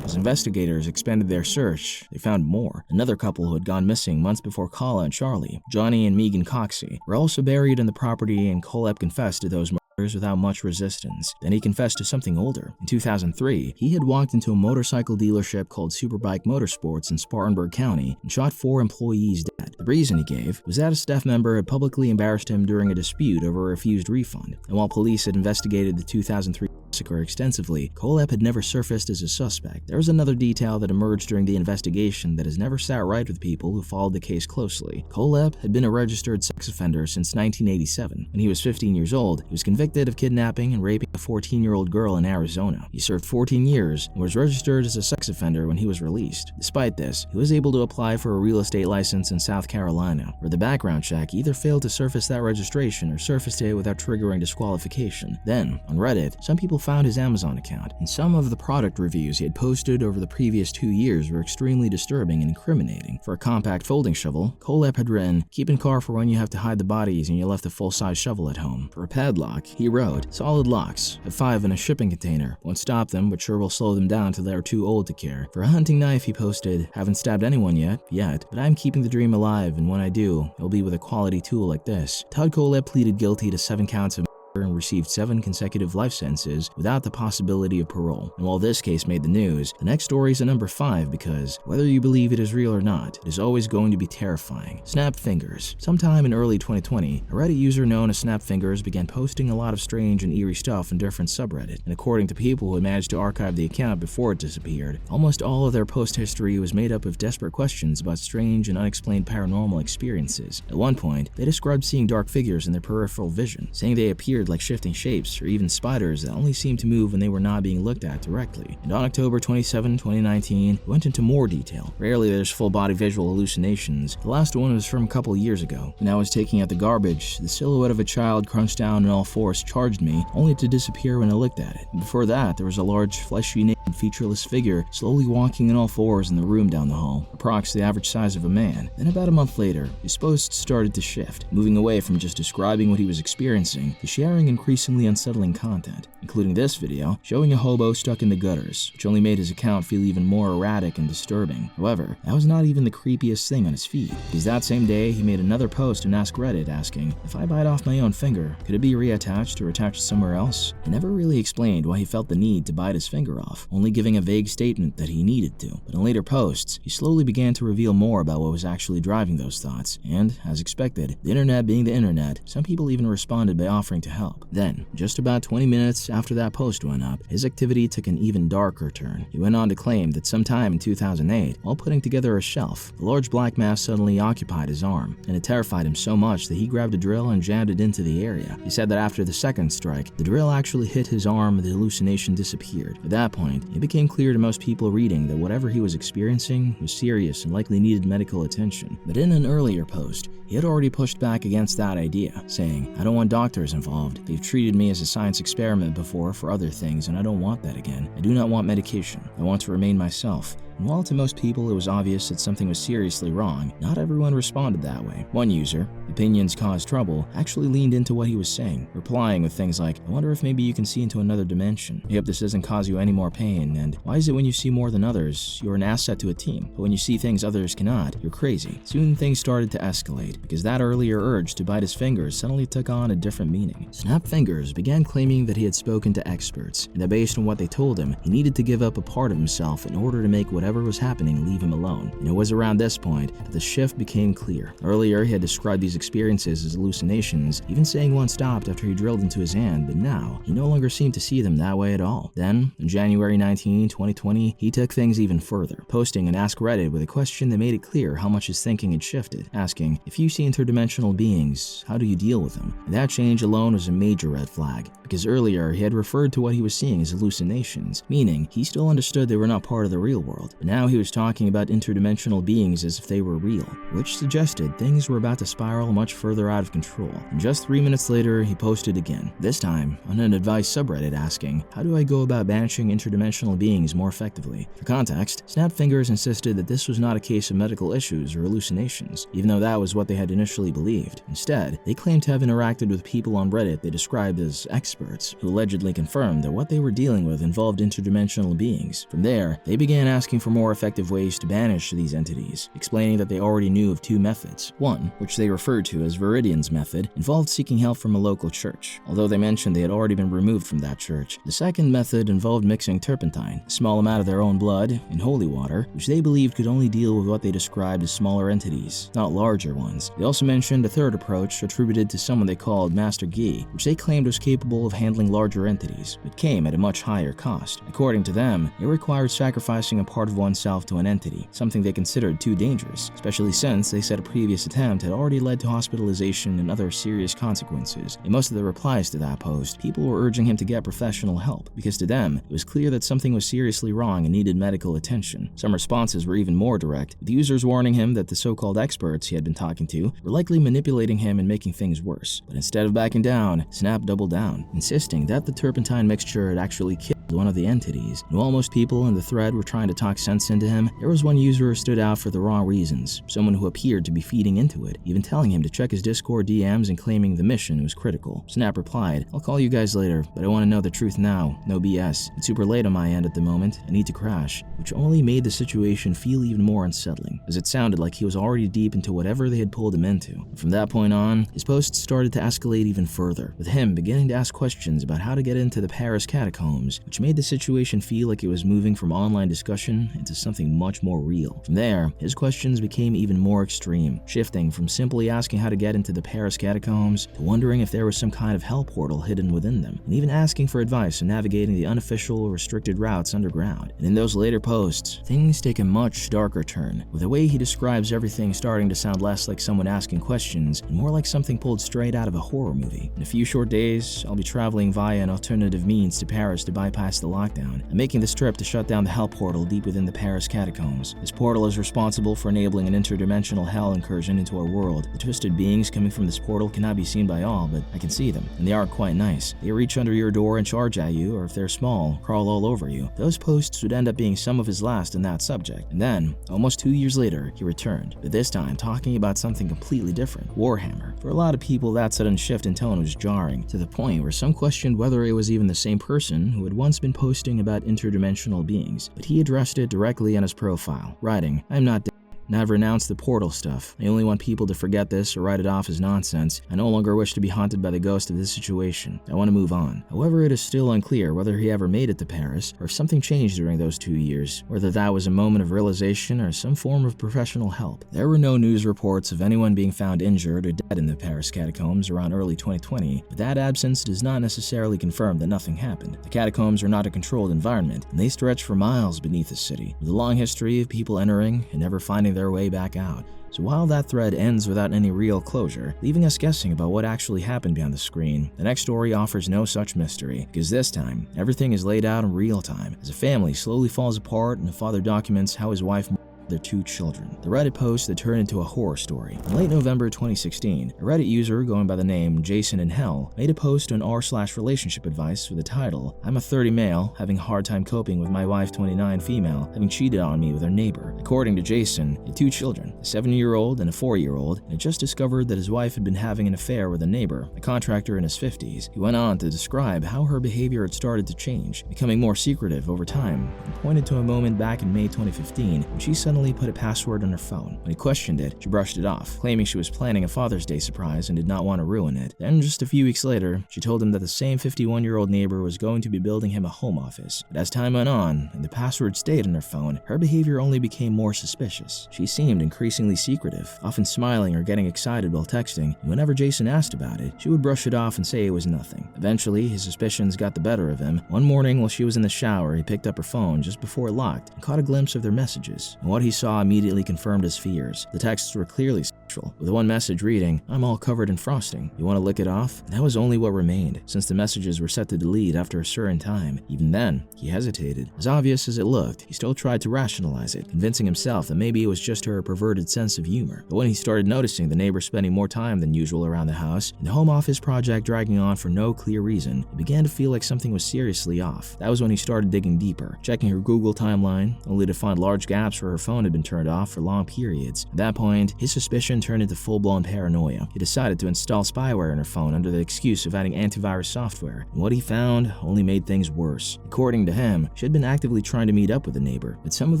As investigators expanded their search, they found more. Another couple who had gone missing months before Carla and Charlie, Johnny and Megan Coxey, were also buried in the property, and Kolab confessed to those murders without much resistance. Then he confessed to something older. In 2003, he had walked into a motorcycle dealership called Superbike Motorsports in Spartanburg County and shot 4 employees dead. The reason he gave was that a staff member had publicly embarrassed him during a dispute over a refused refund. And while police had investigated the 2003 massacre extensively, Kolep had never surfaced as a suspect. There was another detail that emerged during the investigation that has never sat right with people who followed the case closely. Kolep had been a registered sex offender since 1987. When he was 15 years old, he was convicted of kidnapping and raping a 14-year-old girl in Arizona. He served 14 years and was registered as a sex offender when he was released. Despite this, he was able to apply for a real estate license in South Carolina, where the background check either failed to surface that registration or surfaced it without triggering disqualification. Then, on Reddit, some people found his Amazon account, and some of the product reviews he had posted over the previous 2 years were extremely disturbing and incriminating. For a compact folding shovel, Kolep had written, "Keep in car for when you have to hide the bodies and you left a full-size shovel at home." For a padlock, he wrote, "Solid locks. Have 5 in a shipping container. Won't stop them, but sure will slow them down till they're too old to care." For a hunting knife, he posted, "Haven't stabbed anyone yet, but I'm keeping the dream alive, and when I do, it'll be with a quality tool like this." Todd Kolep pleaded guilty to 7 counts of and received 7 consecutive life sentences without the possibility of parole. And while this case made the news, the next story is at number 5 because, whether you believe it is real or not, it is always going to be terrifying. Snap Fingers. Sometime in early 2020, a Reddit user known as Snap Fingers began posting a lot of strange and eerie stuff in different subreddit, and according to people who managed to archive the account before it disappeared, almost all of their post history was made up of desperate questions about strange and unexplained paranormal experiences. At one point, they described seeing dark figures in their peripheral vision, saying they appeared like shifting shapes or even spiders that only seemed to move when they were not being looked at directly. And on October 27, 2019, it went into more detail. Rarely there's full-body visual hallucinations. The last one was from a couple years ago. When I was taking out the garbage, the silhouette of a child crunched down on all fours charged me, only to disappear when I looked at it. And before that, there was a large, fleshy, naked, featureless figure slowly walking on all fours in the room down the hall, approx the average size of a man. Then about a month later, his posts started to shift, moving away from just describing what he was experiencing to sharing increasingly unsettling content, including this video showing a hobo stuck in the gutters, which only made his account feel even more erratic and disturbing. However, that was not even the creepiest thing on his feed, because that same day he made another post in Ask Reddit asking, "If I bite off my own finger, could it be reattached or attached somewhere else?" He never really explained why he felt the need to bite his finger off, only giving a vague statement that he needed to. But in later posts, he slowly began to reveal more about what was actually driving those thoughts, and, as expected, the internet being the internet, some people even responded by offering to help. Then, just about 20 minutes after that post went up, his activity took an even darker turn. He went on to claim that sometime in 2008, while putting together a shelf, a large black mass suddenly occupied his arm, and it terrified him so much that he grabbed a drill and jammed it into the area. He said that after the second strike, the drill actually hit his arm and the hallucination disappeared. At that point, it became clear to most people reading that whatever he was experiencing was serious and likely needed medical attention. But in an earlier post, he had already pushed back against that idea, saying, "I don't want doctors involved. They've treated me as a science experiment before for other things, and I don't want that again. I do not want medication. I want to remain myself." And while to most people it was obvious that something was seriously wrong, not everyone responded that way. One user, Opinions Cause Trouble, actually leaned into what he was saying, replying with things like, "I wonder if maybe you can see into another dimension. I hope this doesn't cause you any more pain, and why is it when you see more than others, you're an asset to a team, but when you see things others cannot, you're crazy?" Soon things started to escalate, because that earlier urge to bite his fingers suddenly took on a different meaning. Snap Fingers began claiming that he had spoken to experts, and that based on what they told him, he needed to give up a part of himself in order to make whatever was happening leave him alone. And it was around this point that the shift became clear. Earlier, he had described these experiences as hallucinations, even saying one stopped after he drilled into his hand, but now, he no longer seemed to see them that way at all. Then, on January 19, 2020, he took things even further, posting an Ask Reddit with a question that made it clear how much his thinking had shifted, asking, "If you see interdimensional beings, how do you deal with them?" And that change alone was a major red flag, because earlier he had referred to what he was seeing as hallucinations, meaning he still understood they were not part of the real world, but now he was talking about interdimensional beings as if they were real, which suggested things were about to spiral much further out of control. And just 3 minutes later, he posted again, this time on an advice subreddit asking, "How do I go about banishing interdimensional beings more effectively?" For context, Snap Fingers insisted that this was not a case of medical issues or hallucinations, even though that was what they had initially believed. Instead, they claimed to have interacted with people on Reddit they described as experts, who allegedly confirmed that what they were dealing with involved interdimensional beings. From there, they began asking looking for more effective ways to banish these entities, explaining that they already knew of two methods. One, which they referred to as Viridian's method, involved seeking help from a local church, although they mentioned they had already been removed from that church. The second method involved mixing turpentine, a small amount of their own blood, in holy water, which they believed could only deal with what they described as smaller entities, not larger ones. They also mentioned a third approach attributed to someone they called Master Gi, which they claimed was capable of handling larger entities, but came at a much higher cost. According to them, it required sacrificing a part of oneself to an entity, something they considered too dangerous, especially since they said a previous attempt had already led to hospitalization and other serious consequences. In most of the replies to that post, people were urging him to get professional help, because to them, it was clear that something was seriously wrong and needed medical attention. Some responses were even more direct, with users warning him that the so-called experts he had been talking to were likely manipulating him and making things worse. But instead of backing down, Snap doubled down, insisting that the turpentine mixture had actually killed one of the entities. And while most people in the thread were trying to talk sense into him, there was one user who stood out for the wrong reasons, someone who appeared to be feeding into it, even telling him to check his Discord DMs and claiming the mission was critical. Snap replied, "I'll call you guys later, but I want to know the truth now, no BS. It's super late on my end at the moment, I need to crash," which only made the situation feel even more unsettling, as it sounded like he was already deep into whatever they had pulled him into. And from that point on, his posts started to escalate even further, with him beginning to ask questions about how to get into the Paris catacombs, which made the situation feel like it was moving from online discussion into something much more real. From there, his questions became even more extreme, shifting from simply asking how to get into the Paris catacombs to wondering if there was some kind of hell portal hidden within them, and even asking for advice on navigating the unofficial or restricted routes underground. And in those later posts, things take a much darker turn, with the way he describes everything starting to sound less like someone asking questions and more like something pulled straight out of a horror movie. In a few short days, I'll be traveling via an alternative means to Paris to bypass the lockdown. I'm making this trip to shut down the hell portal deep within the Paris catacombs. This portal is responsible for enabling an interdimensional hell incursion into our world. The twisted beings coming from this portal cannot be seen by all, but I can see them, and they are quite nice. They reach under your door and charge at you, or if they're small, crawl all over you. Those posts would end up being some of his last in that subject. And then, almost 2 years later, he returned, but this time talking about something completely different, Warhammer. For a lot of people, that sudden shift in tone was jarring, to the point where some questioned whether it was even the same person who had once been posting about interdimensional beings, but he addressed it directly on his profile, writing, "I'm not dead. And I've renounced the portal stuff. I only want people to forget this or write it off as nonsense. I no longer wish to be haunted by the ghost of this situation. I want to move on." However, it is still unclear whether he ever made it to Paris, or if something changed during those 2 years, whether that was a moment of realization or some form of professional help. There were no news reports of anyone being found injured or dead in the Paris catacombs around early 2020, but that absence does not necessarily confirm that nothing happened. The catacombs are not a controlled environment, and they stretch for miles beneath the city, with a long history of people entering and never finding their way back out. So while that thread ends without any real closure, leaving us guessing about what actually happened behind the screen, the next story offers no such mystery, because this time, everything is laid out in real time, as a family slowly falls apart and the father documents how his wife their 2 children. The Reddit post that turned into a horror story. In late November 2016, a Reddit user going by the name Jason in Hell made a post on r/relationship advice with the title, "I'm a 30 male, having a hard time coping with my wife 29 female, having cheated on me with her neighbor." According to Jason, he had 2 children, a 7-year-old and a 4-year-old, and had just discovered that his wife had been having an affair with a neighbor, a contractor in his 50s. He went on to describe how her behavior had started to change, becoming more secretive over time, and pointed to a moment back in May 2015 when she suddenly put a password on her phone. When he questioned it, she brushed it off, claiming she was planning a Father's Day surprise and did not want to ruin it. Then, just a few weeks later, she told him that the same 51-year-old neighbor was going to be building him a home office. But as time went on, and the password stayed on her phone, her behavior only became more suspicious. She seemed increasingly secretive, often smiling or getting excited while texting, and whenever Jason asked about it, she would brush it off and say it was nothing. Eventually, his suspicions got the better of him. One morning, while she was in the shower, he picked up her phone just before it locked and caught a glimpse of their messages. And what he saw immediately confirmed his fears. The texts were clearly sexual, with one message reading, "I'm all covered in frosting. You want to lick it off?" And that was only what remained, since the messages were set to delete after a certain time. Even then, he hesitated. As obvious as it looked, he still tried to rationalize it, convincing himself that maybe it was just her perverted sense of humor. But when he started noticing the neighbor spending more time than usual around the house, and the home office project dragging on for no clear reason, it began to feel like something was seriously off. That was when he started digging deeper, checking her Google timeline, only to find large gaps where her phone phone had been turned off for long periods. At that point, his suspicion turned into full-blown paranoia. He decided to install spyware on her phone under the excuse of adding antivirus software, and what he found only made things worse. According to him, she had been actively trying to meet up with the neighbor, but some of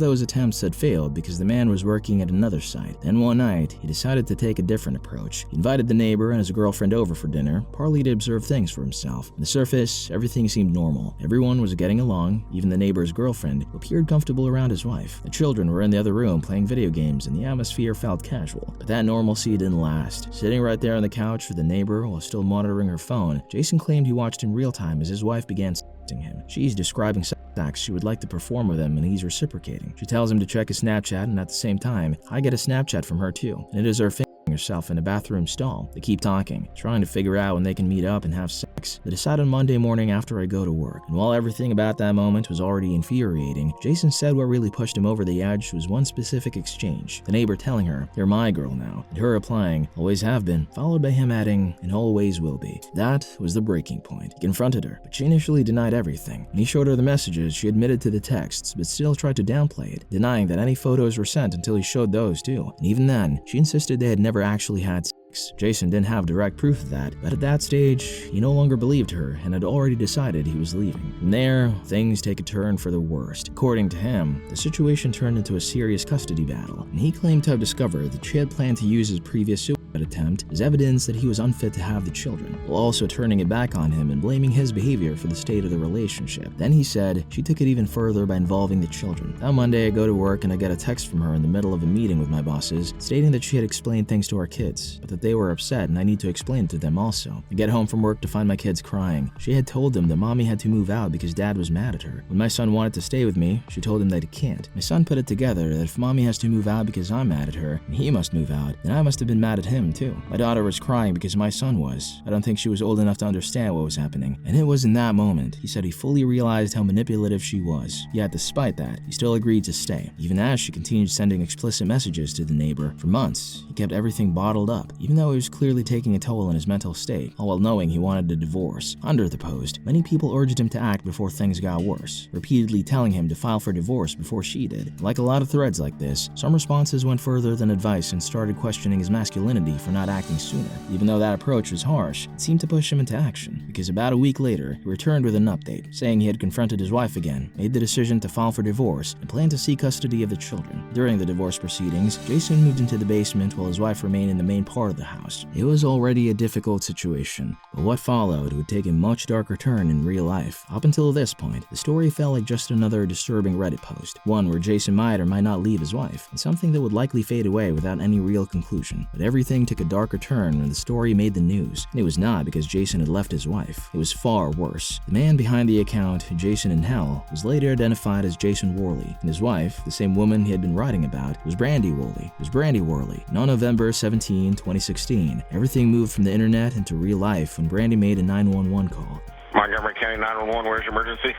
those attempts had failed because the man was working at another site. Then one night, he decided to take a different approach. He invited the neighbor and his girlfriend over for dinner, partly to observe things for himself. On the surface, everything seemed normal. Everyone was getting along, even the neighbor's girlfriend, who appeared comfortable around his wife. The children were in the other room playing video games, and the atmosphere felt casual. But that normalcy didn't last. Sitting right there on the couch with the neighbor while still monitoring her phone, Jason claimed he watched in real time as his wife began him. She's describing sex acts she would like to perform with him, and he's reciprocating. She tells him to check his Snapchat, and at the same time, I get a Snapchat from her too, and it is her herself in a bathroom stall. They keep talking, trying to figure out when they can meet up and have sex. They decide on Monday morning after I go to work. And while everything about that moment was already infuriating, Jason said what really pushed him over the edge was one specific exchange. The neighbor telling her, "You're my girl now," and her replying, "Always have been," followed by him adding, "And always will be." That was the breaking point. He confronted her, but she initially denied everything. When he showed her the messages, she admitted to the texts, but still tried to downplay it, denying that any photos were sent until he showed those too. And even then, she insisted they had never actually had sex. Jason didn't have direct proof of that, but at that stage, he no longer believed her and had already decided he was leaving. From there, things take a turn for the worst. According to him, the situation turned into a serious custody battle, and he claimed to have discovered that she had planned to use his previous suicide attempt as evidence that he was unfit to have the children, while also turning it back on him and blaming his behavior for the state of the relationship. Then he said she took it even further by involving the children. That Monday, I go to work and I get a text from her in the middle of a meeting with my bosses, stating that she had explained things to our kids, but that they were upset and I need to explain it to them also. I get home from work to find my kids crying. She had told them that mommy had to move out because dad was mad at her. When my son wanted to stay with me, she told him that he can't. My son put it together that if mommy has to move out because I'm mad at her, and he must move out, then I must have been mad at him too. My daughter was crying because my son was. I don't think she was old enough to understand what was happening. And it was in that moment, he said, he fully realized how manipulative she was. Yet despite that, he still agreed to stay. Even as she continued sending explicit messages to the neighbor. For months, he kept everything bottled up, even though it was clearly taking a toll on his mental state, all while knowing he wanted a divorce. Under the post, many people urged him to act before things got worse, repeatedly telling him to file for divorce before she did. Like a lot of threads like this, some responses went further than advice and started questioning his masculinity for not acting sooner. Even though that approach was harsh, it seemed to push him into action, because about a week later, he returned with an update, saying he had confronted his wife again, made the decision to file for divorce, and planned to seek custody of the children. During the divorce proceedings, Jason moved into the basement while his wife remained in the main part of the house. It was already a difficult situation, but what followed would take a much darker turn in real life. Up until this point, the story felt like just another disturbing Reddit post, one where Jason might or might not leave his wife, and something that would likely fade away without any real conclusion. But everything took a darker turn when the story made the news. And it was not because Jason had left his wife. It was far worse. The man behind the account, Jason in Hell, was later identified as Jason Worley, and his wife, the same woman he had been writing about, was Brandy Worley. And on November 17, 2016, everything moved from the internet into real life when Brandy made a 911 call. Montgomery County 911, where's your emergency?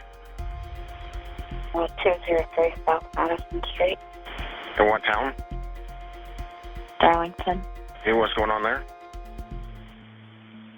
203 South Madison Street. In what town? Darlington. Hey, what's going on there?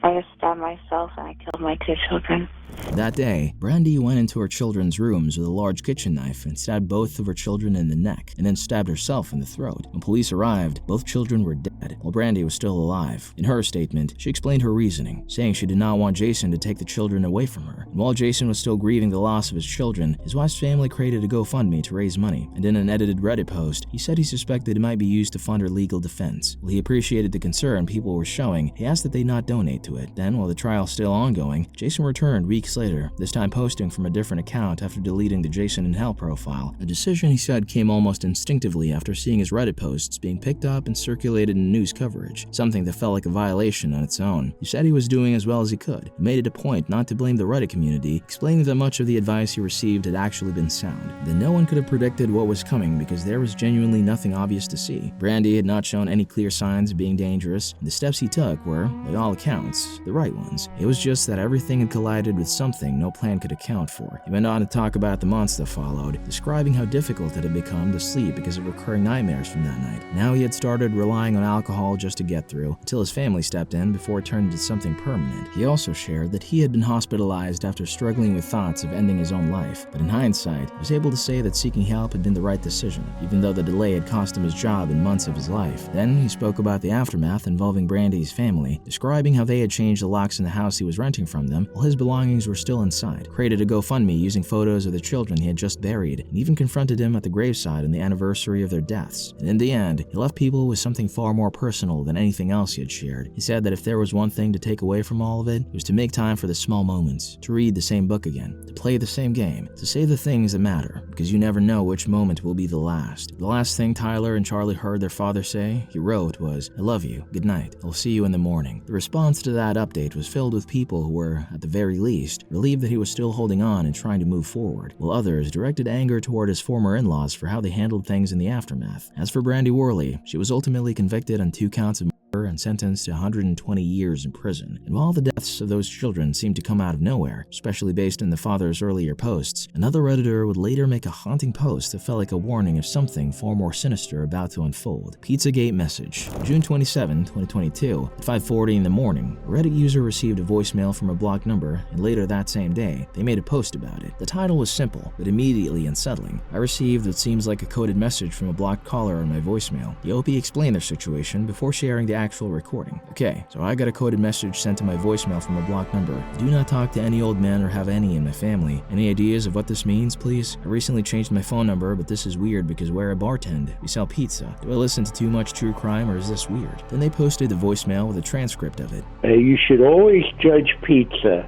I just stabbed myself and I killed my 2 children. That day, Brandy went into her children's rooms with a large kitchen knife and stabbed both of her children in the neck, and then stabbed herself in the throat. When police arrived, both children were dead, while Brandy was still alive. In her statement, she explained her reasoning, saying she did not want Jason to take the children away from her. And while Jason was still grieving the loss of his children, his wife's family created a GoFundMe to raise money, and in an edited Reddit post, he said he suspected it might be used to fund her legal defense. While he appreciated the concern people were showing, he asked that they not donate to it. Then, while the trial was still ongoing, Jason returned weeks later, this time posting from a different account after deleting the Jason in Hell profile. A decision he said came almost instinctively after seeing his Reddit posts being picked up and circulated in news coverage, something that felt like a violation on its own. He said he was doing as well as he could. He made it a point not to blame the Reddit community, explaining that much of the advice he received had actually been sound, that no one could have predicted what was coming because there was genuinely nothing obvious to see. Brandy had not shown any clear signs of being dangerous, and the steps he took were, by all accounts, thoughts, the right ones. It was just that everything had collided with something no plan could account for. He went on to talk about the months that followed, describing how difficult it had become to sleep because of recurring nightmares from that night. Now he had started relying on alcohol just to get through, until his family stepped in before it turned into something permanent. He also shared that he had been hospitalized after struggling with thoughts of ending his own life, but in hindsight, he was able to say that seeking help had been the right decision, even though the delay had cost him his job and months of his life. Then he spoke about the aftermath involving Brandy's family, describing how they had changed the locks in the house he was renting from them while his belongings were still inside, created a GoFundMe using photos of the children he had just buried, and even confronted him at the graveside on the anniversary of their deaths. And in the end, he left people with something far more personal than anything else he had shared. He said that if there was one thing to take away from all of it, it was to make time for the small moments, to read the same book again, to play the same game, to say the things that matter, because you never know which moment will be the last. The last thing Tyler and Charlie heard their father say, he wrote, was, "I love you, good night, I'll see you in the morning." The response to that update was filled with people who were, at the very least, relieved that he was still holding on and trying to move forward, while others directed anger toward his former in-laws for how they handled things in the aftermath. As for Brandy Worley, she was ultimately convicted on 2 counts of murder and sentenced to 120 years in prison. And while the deaths of those children seemed to come out of nowhere, especially based on the father's earlier posts, another Redditor would later make a haunting post that felt like a warning of something far more sinister about to unfold. Pizzagate message. June 27, 2022, at 5:40 in the morning, a Reddit user received a voicemail from a blocked number, and later that same day, they made a post about it. The title was simple, but immediately unsettling. "I received what seems like a coded message from a blocked caller on my voicemail." The OP explained their situation before sharing the actual recording. "Okay, so I got a coded message sent to my voicemail from a blocked number. Do not talk to any old men or have any in my family. Any ideas of what this means, please? I recently changed my phone number, but this is weird because where I bartend, we sell pizza. Do I listen to too much true crime or is this weird?" Then they posted the voicemail with a transcript of it. You should always judge pizza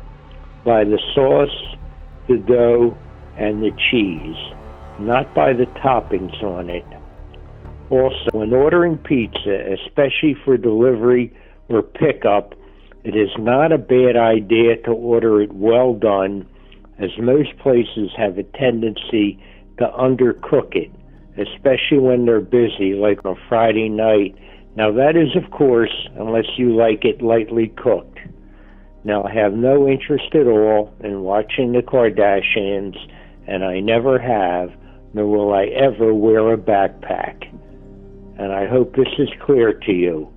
by the sauce, the dough, and the cheese, not by the toppings on it. Also, when ordering pizza, especially for delivery or pickup, it is not a bad idea to order it well done, as most places have a tendency to undercook it, especially when they're busy, like on Friday night. Now that is, of course, unless you like it lightly cooked. Now, I have no interest at all in watching the Kardashians, and I never have, nor will I ever wear a backpack. And I hope this is clear to you.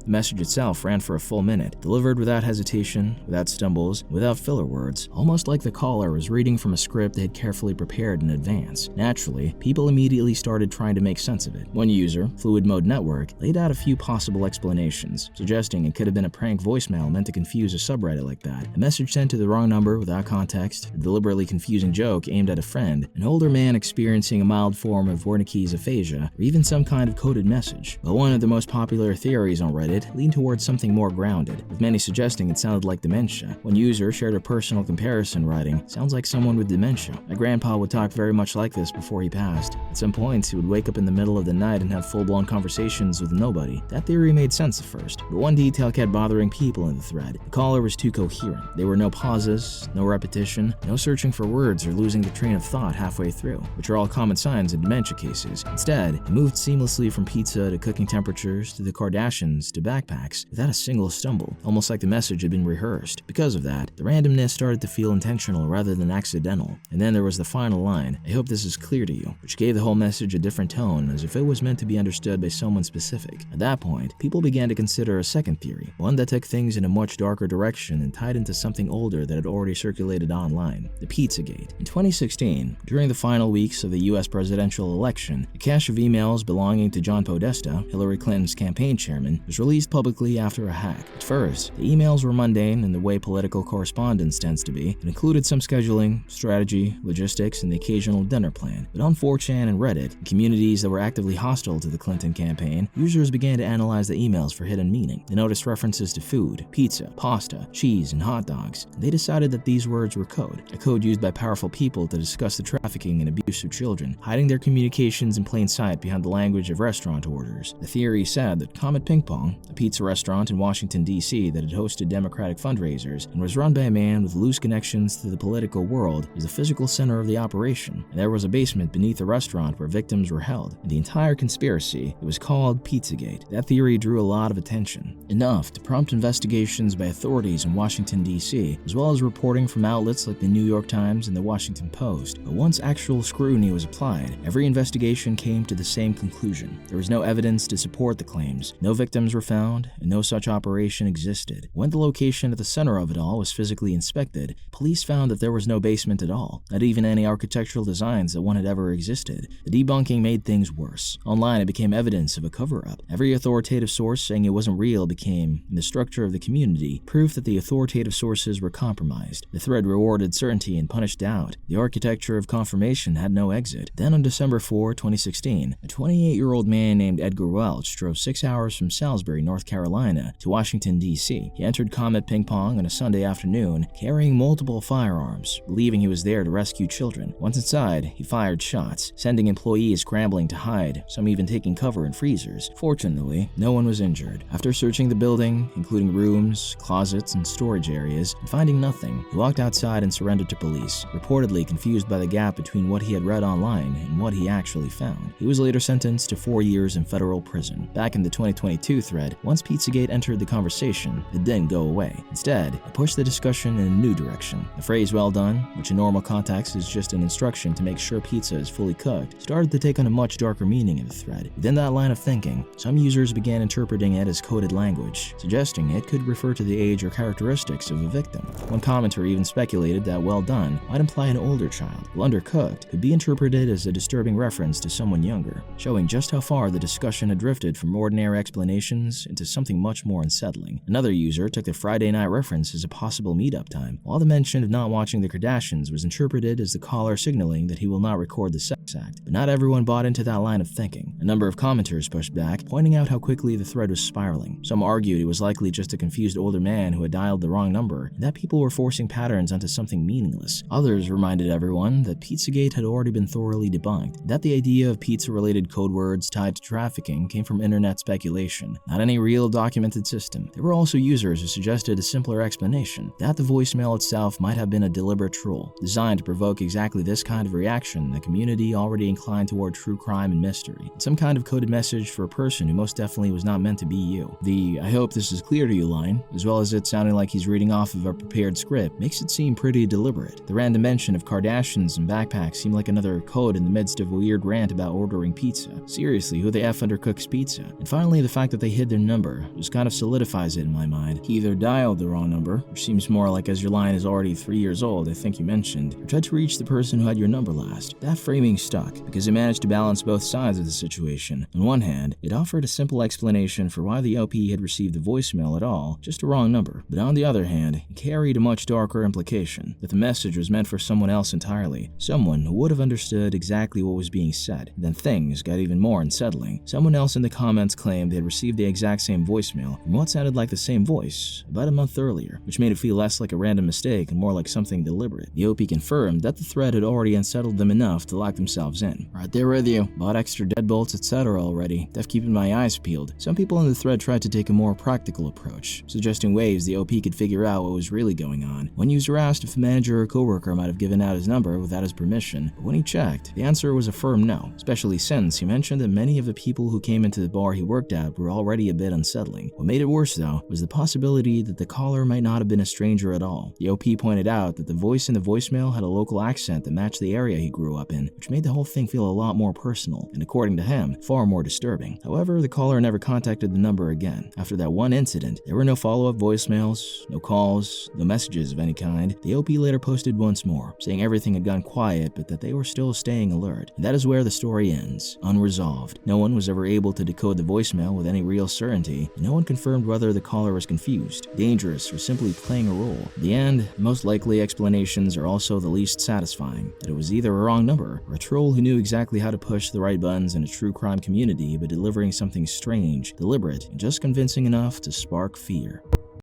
The message itself ran for a full minute, delivered without hesitation, without stumbles, without filler words, almost like the caller was reading from a script they had carefully prepared in advance. Naturally, people immediately started trying to make sense of it. One user, Fluid Mode Network, laid out a few possible explanations, suggesting it could have been a prank voicemail meant to confuse a subreddit like that, a message sent to the wrong number without context, a deliberately confusing joke aimed at a friend, an older man experiencing a mild form of Wernicke's aphasia, or even some kind of coded message. But one of the most popular theories on Reddit leaned towards something more grounded, with many suggesting it sounded like dementia. One user shared a personal comparison, writing, "Sounds like someone with dementia. My grandpa would talk very much like this before he passed. At some points, he would wake up in the middle of the night and have full-blown conversations with nobody." That theory made sense at first, but one detail kept bothering people in the thread. The caller was too coherent. There were no pauses, no repetition, no searching for words or losing the train of thought halfway through, which are all common signs in dementia cases. Instead, it moved seamlessly from pizza to cooking temperatures to the Kardashians to backpacks without a single stumble, almost like the message had been rehearsed. Because of that, the randomness started to feel intentional rather than accidental. And then there was the final line, "I hope this is clear to you," which gave the whole message a different tone, as if it was meant to be understood by someone specific. At that point, people began to consider a second theory, one that took things in a much darker direction and tied into something older that had already circulated online, the Pizzagate. In 2016, during the final weeks of the US presidential election, a cache of emails belonging to John Podesta, Hillary Clinton's campaign chairman, was released publicly after a hack. At first, the emails were mundane in the way political correspondence tends to be. It included some scheduling, strategy, logistics, and the occasional dinner plan. But on 4chan and Reddit, in communities that were actively hostile to the Clinton campaign, users began to analyze the emails for hidden meaning. They noticed references to food, pizza, pasta, cheese, and hot dogs. And they decided that these words were code, a code used by powerful people to discuss the trafficking and abuse of children, hiding their communications in plain sight behind the language of restaurant orders. The theory said that Comet Ping Pong, a pizza restaurant in Washington, D.C. that had hosted Democratic fundraisers and was run by a man with loose connections to the political world, was the physical center of the operation. And there was a basement beneath the restaurant where victims were held. And the entire conspiracy, it was called Pizzagate. That theory drew a lot of attention, enough to prompt investigations by authorities in Washington, D.C., as well as reporting from outlets like the New York Times and the Washington Post. But once actual scrutiny was applied, every investigation came to the same conclusion. There was no evidence to support the claims, no victims were found, and no such operation existed. When the location at the center of it all was physically inspected, police found that there was no basement at all, not even any architectural designs that one had ever existed. The debunking made things worse. Online, it became evidence of a cover-up. Every authoritative source saying it wasn't real became, in the structure of the community, proof that the authoritative sources were compromised. The thread rewarded certainty and punished doubt. The architecture of confirmation had no exit. Then on December 4, 2016, a 28-year-old man named Edgar Welch drove 6 hours from Salisbury, North Carolina, to Washington, D.C. He entered Comet Ping Pong on a Sunday afternoon, carrying multiple firearms, believing he was there to rescue children. Once inside, he fired shots, sending employees scrambling to hide, some even taking cover in freezers. Fortunately, no one was injured. After searching the building, including rooms, closets, and storage areas, and finding nothing, he walked outside and surrendered to police, reportedly confused by the gap between what he had read online and what he actually found. He was later sentenced to 4 years in federal prison. Back in the 2022 thread, once Pizzagate entered the conversation, it didn't go away. Instead, it pushed the discussion in a new direction. The phrase "well done," which in normal context is just an instruction to make sure pizza is fully cooked, started to take on a much darker meaning in the thread. Within that line of thinking, some users began interpreting it as coded language, suggesting it could refer to the age or characteristics of a victim. One commenter even speculated that "well done" might imply an older child, while "undercooked" could be interpreted as a disturbing reference to someone younger, showing just how far the discussion had drifted from ordinary explanations into something much more unsettling. Another user took the Friday night reference as a possible meetup time, while the mention of not watching the Kardashians was interpreted as the caller signaling that he will not record the sex act. But not everyone bought into that line of thinking. A number of commenters pushed back, pointing out how quickly the thread was spiraling. Some argued it was likely just a confused older man who had dialed the wrong number, and that people were forcing patterns onto something meaningless. Others reminded everyone that Pizzagate had already been thoroughly debunked, that the idea of pizza-related code words tied to trafficking came from internet speculation, not any real documented system. There were also users who suggested a simpler explanation, that the voicemail itself might have been a deliberate troll, designed to provoke exactly this kind of reaction in a community already inclined toward true crime and mystery. Some kind of coded message for a person who most definitely was not meant to be you. The "I hope this is clear to you" line, as well as it sounding like he's reading off of a prepared script, makes it seem pretty deliberate. The random mention of Kardashians and backpacks seemed like another code in the midst of a weird rant about ordering pizza. Seriously, who the F undercooks pizza? And finally, the fact that they hid their number just kind of solidifies it in my mind. He either dialed the wrong number, which seems more like as your line is already 3 years old, I think you mentioned, or tried to reach the person who had your number last. That framing stuck, because it managed to balance both sides of the situation. On one hand, it offered a simple explanation for why the LP had received the voicemail at all, just a wrong number. But on the other hand, it carried a much darker implication, that the message was meant for someone else entirely, someone who would have understood exactly what was being said. And then things got even more unsettling. Someone else in the comments claimed they had received the exact same voicemail from what sounded like the same voice about a month earlier, which made it feel less like a random mistake and more like something deliberate. The OP confirmed that the thread had already unsettled them enough to lock themselves in. Right there with you. Bought extra deadbolts, etc. already. Def keeping my eyes peeled. Some people in the thread tried to take a more practical approach, suggesting ways the OP could figure out what was really going on. One user asked if a manager or coworker might have given out his number without his permission, but when he checked, the answer was a firm no, especially since he mentioned that many of the people who came into the bar he worked at were already a bit unsettling. What made it worse, though, was the possibility that the caller might not have been a stranger at all. The OP pointed out that the voice in the voicemail had a local accent that matched the area he grew up in, which made the whole thing feel a lot more personal, and according to him, far more disturbing. However, the caller never contacted the number again. After that one incident, there were no follow-up voicemails, no calls, no messages of any kind. The OP later posted once more, saying everything had gone quiet, but that they were still staying alert. And that is where the story ends, unresolved. No one was ever able to decode the voicemail with any real certainty, and no one confirmed whether the caller was confused, dangerous, or simply playing a role. In the end, the most likely explanations are also the least satisfying, that it was either a wrong number, or a troll who knew exactly how to push the right buttons in a true crime community by delivering something strange, deliberate, and just convincing enough to spark fear.